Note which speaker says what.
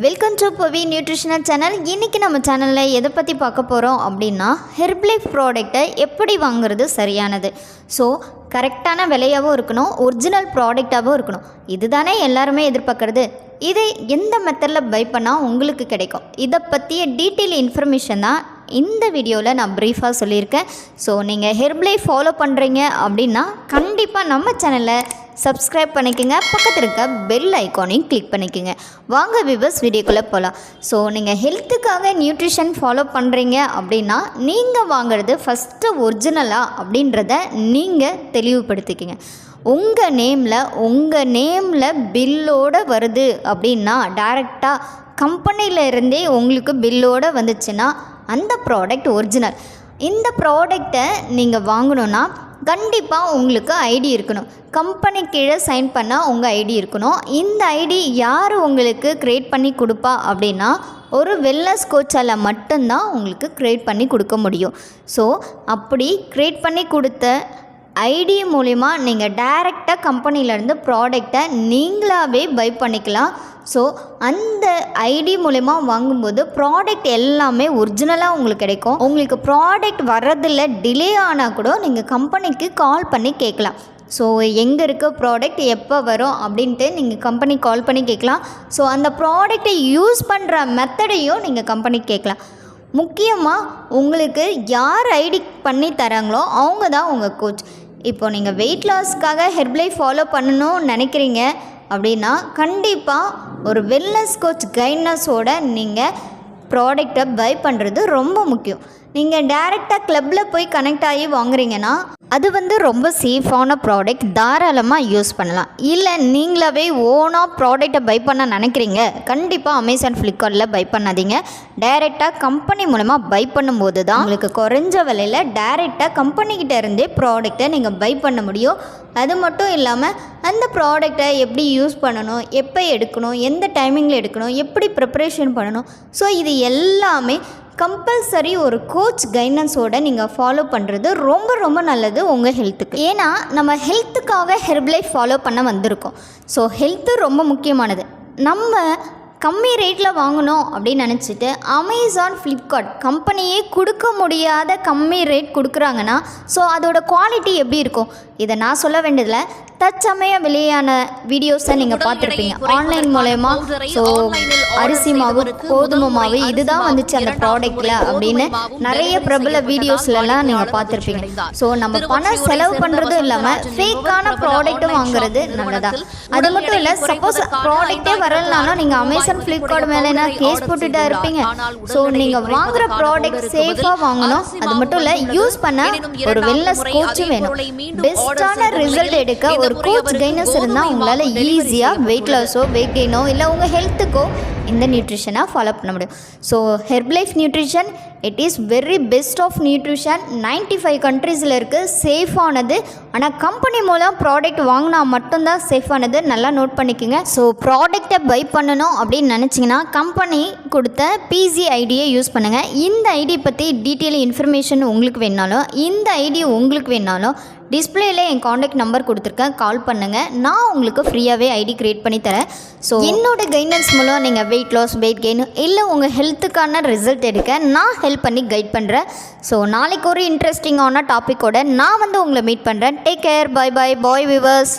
Speaker 1: Welcome to Pavi nutritional channel. இன்றைக்கி நம்ம சேனலில் எதை பற்றி பார்க்க போகிறோம் அப்படின்னா, ஹெர்ப்லைஃப் ப்ராடக்டை எப்படி வாங்குறது சரியானது. ஸோ கரெக்டான விலையாகவும் இருக்கணும், ஒரிஜினல் ப்ராடக்டாகவும் இருக்கணும். இதுதானே எல்லாருமே எதிர்பார்க்குறது. இதை எந்த மெத்தடில் பை பண்ணால் உங்களுக்கு கிடைக்கும், இதை பற்றிய டீட்டெயில் இன்ஃபர்மேஷன் தான் இந்த வீடியோவில் நான் ப்ரீஃபாக சொல்லியிருக்கேன். ஸோ நீங்கள் ஹெர்ப்லைஃப் ஃபாலோ பண்ணுறீங்க அப்படின்னா கண்டிப்பாக நம்ம சேனலை சப்ஸ்கிரைப் பண்ணிக்கோங்க, பக்கத்தில் இருக்க பெல் ஐக்கானையும் கிளிக் பண்ணிக்கோங்க. வாங்க வியூவர்ஸ், வீடியோக்குள்ளே போகலாம். ஸோ நீங்கள் ஹெல்த்துக்காக நியூட்ரிஷன் ஃபாலோ பண்ணுறீங்க அப்படின்னா நீங்கள் வாங்குறது ஃபஸ்ட்டு ஒரிஜினலாக அப்படின்றத நீங்கள் தெளிவுபடுத்திக்கோங்க. உங்கள் நேமில் பில்லோடு வருது அப்படின்னா, டைரெக்டாக கம்பெனியில் இருந்தே உங்களுக்கு பில்லோடு வந்துச்சுன்னா அந்த ப்ராடக்ட் ஒரிஜினல். இந்த ப்ராடக்டை நீங்கள் வாங்கணுன்னா கண்டிப்பாக உங்களுக்கு ஐடி இருக்கணும். கம்பெனி கீழே சைன் பண்ணால் உங்கள் ஐடி இருக்கணும். இந்த ஐடி யார் உங்களுக்கு க்ரியேட் பண்ணி கொடுப்பா அப்படின்னா, ஒரு வெல்னஸ் கோச்சால் மட்டும்தான் உங்களுக்கு க்ரியேட் பண்ணி கொடுக்க முடியும். ஸோ அப்படி க்ரியேட் பண்ணி கொடுத்த ஐடி மூலிமா நீங்கள் டைரெக்டாக கம்பெனிலேருந்து ப்ராடக்டை நீங்களாகவே பை பண்ணிக்கலாம். ஸோ அந்த ஐடி மூலிமா வாங்கும்போது ப்ராடக்ட் எல்லாமே ஒரிஜினலாக உங்களுக்கு கிடைக்கும். உங்களுக்கு ப்ராடக்ட் வர்றதில் டிலே ஆனால் கூட நீங்கள் கம்பெனிக்கு கால் பண்ணி கேட்கலாம். ஸோ எங்கே இருக்க ப்ராடக்ட் எப்போ வரும் அப்படின்ட்டு நீங்கள் கம்பெனி கால் பண்ணி கேட்கலாம். ஸோ அந்த ப்ராடக்டை யூஸ் பண்ணுற மெத்தடையும் நீங்கள் கம்பெனிக்கு கேட்கலாம். முக்கியமாக உங்களுக்கு யார் ஐடி பண்ணி தராங்களோ அவங்க தான் உங்கள் கோச். இப்போ நீங்கள் வெயிட் லாஸ்க்காக ஹெர்ப்லைஃப் ஃபாலோ பண்ணணும்னு நினைக்கிறீங்க அப்படின்னா கண்டிப்பாக ஒரு வெல்னஸ் கோச் கைட்னஸோடு நீங்கள் ப்ராடக்டை பை பண்ணுறது ரொம்ப முக்கியம். நீங்கள் டைரெக்டாக கிளப்பில் போய் கனெக்ட் ஆகி வாங்குறீங்கன்னா அது ரொம்ப சேஃபான ப்ராடக்ட், தாராளமாக யூஸ் பண்ணலாம். இல்லை நீங்களாவே ஓனாக ப்ராடக்டை பை பண்ண நினைக்கிறீங்க, கண்டிப்பாக அமேசான் ஃப்ளிப்கார்ட்டில் பை பண்ணாதீங்க. டைரெக்டாக கம்பெனி மூலமாக பை பண்ணும்போது தான் உங்களுக்கு குறைஞ்ச விலையில் டைரெக்டாக கம்பெனிக்கிட்ட இருந்தே ப்ராடக்டை நீங்கள் பை பண்ண முடியும். அது மட்டும் இல்லாமல் அந்த ப்ராடக்டை எப்படி யூஸ் பண்ணணும், எப்போ எடுக்கணும், எந்த டைமிங்கில் எடுக்கணும், எப்படி ப்ரிப்பரேஷன் பண்ணணும், ஸோ இது எல்லாமே கம்பல்சரி ஒரு கோச் கைடன்ஸோடு நீங்கள் ஃபாலோ பண்ணுறது ரொம்ப ரொம்ப நல்லது உங்கள் ஹெல்த்துக்கு. ஏன்னா நம்ம ஹெல்த்துக்காக ஹெர்ப்லைஃப் ஃபாலோ பண்ண வந்திருக்கோம். ஸோ ஹெல்த்து ரொம்ப முக்கியமானது. நம்ம கம்மி ரேட்டில் வாங்கணும் அப்படின்னு நினச்சிட்டு அமேசான் ஃப்ளிப்கார்ட் கம்பெனியே கொடுக்க முடியாத கம்மி ரேட் கொடுக்குறாங்கன்னா ஸோ அதோட குவாலிட்டி எப்படி இருக்கும் இதை நான் சொல்ல வேண்டியதில்லை. தற்சமய விலையான வீடியோஸை நீங்கள் பார்த்துருப்பீங்க ஆன்லைன் மூலயமா. ஸோ அரிசி மாவு, கோதுமை மாவு இதுதான் வந்துச்சு அந்த ப்ராடக்டில் அப்படின்னு நிறைய பிரபல வீடியோஸ்லலாம் நீங்கள் பார்த்துருப்பீங்க. ஸோ நம்ம பணம் செலவு பண்ணுறதும் இல்லாமல் ஃபேக்கான ப்ராடக்ட்டும் வாங்குறது நல்லதா? அது மட்டும் இல்லை, சப்போஸ் ப்ராடக்டே வரலனாலும் நீங்கள் அமேசான் ஃப்ளிப்கார்ட் மேலேனா கேஸ் போட்டுட்டா இருப்பீங்க. ஸோ நீங்கள் வாங்குகிற ப்ராடக்ட் சேஃபாக வாங்கணும். அது மட்டும் இல்லை, யூஸ் பண்ண ஒரு வெல்னஸ் கோச்சும் வேணும். பெஸ்ட்டான ரிசல்ட் எடுக்க ஒரு கோச் கைடன்ஸ் இருந்தால் உங்களால் ஈஸியாக வெயிட் லாஸோ வெயிட் கெயினோ இல்லை உங்கள் ஹெல்த்துக்கோ இந்த நியூட்ரிஷனாக ஃபாலோ பண்ண முடியும். So Herbalife nutrition it is very best of nutrition. 95 கண்ட்ரீஸில் இருக்குது, சேஃபானது. ஆனால் கம்பெனி மூலம் ப்ராடக்ட் வாங்கினா மட்டும்தான் சேஃபானது, நல்லா நோட் பண்ணிக்கோங்க. ஸோ ப்ராடக்டை பை பண்ணணும் அப்படின்னு நினச்சிங்கன்னா கம்பெனி கொடுத்த பிசி ஐடியை யூஸ் பண்ணுங்கள். இந்த ஐடி பற்றி டீட்டெயில் இன்ஃபர்மேஷன் உங்களுக்கு வேணாலும், இந்த ஐடி உங்களுக்கு வேணாலும் டிஸ்பிளேல என் காண்டாக்ட் நம்பர் கொடுத்துருக்கேன், கால் பண்ணுங்கள். நான் உங்களுக்கு ஃப்ரீயாகவே ஐடி க்ரியேட் பண்ணி தரேன். ஸோ என்னோட கைடன்ஸ் மூலம் நீங்கள் வெயிட் லாஸ், வெயிட் கெயின் இல்லை உங்கள் ஹெல்த்துக்கான ரிசல்ட் எடுக்க நான் ஹெல்ப் பண்ணி கைட் பண்ணுறேன். ஸோ நாளைக்கு ஒரு இன்ட்ரெஸ்டிங்கான டாப்பிக்கோட நான் உங்களை மீட் பண்ணுறேன். Take care, bye bye, bye viewers.